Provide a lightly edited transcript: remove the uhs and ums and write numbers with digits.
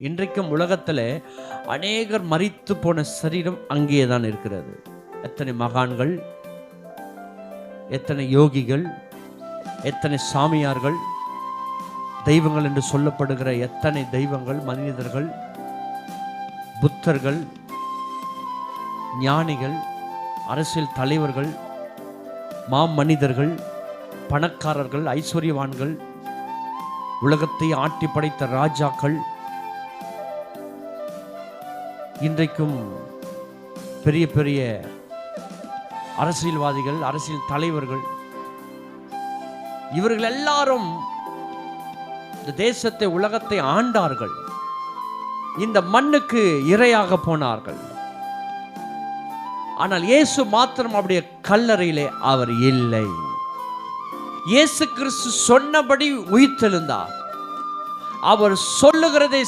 இன்றைக்கும் உலகத்தில் அநேகர் மரித்து போன சரீரம் அங்கேயே தான் இருக்கிறது. எத்தனை மகான்கள், எத்தனை யோகிகள், எத்தனை சாமியார்கள், தெய்வங்கள் என்று சொல்லப்படுகிற எத்தனை தெய்வங்கள், மனிதர்கள், புத்தர்கள், ஞானிகள், அரசியல் தலைவர்கள், மாமனிதர்கள், பணக்காரர்கள், ஐஸ்வர்யவான்கள், உலகத்தை ஆட்டி படைத்த ராஜாக்கள், இன்றைக்கும் பெரிய பெரிய அரசியல்வாதிகள், அரசியல் தலைவர்கள், இவர்கள் எல்லாரும் இந்த தேசத்தை, உலகத்தை ஆண்டார்கள். இந்த மண்ணுக்கு இரையாக போனார்கள். ஆனால் இயேசு மாத்திரம் அவருடைய கல்லறையிலே அவர் இல்லை. இயேசு கிறிஸ்து சொன்னபடி உயிர்த்தெழுந்தார். அவர் சொல்லுகிறதை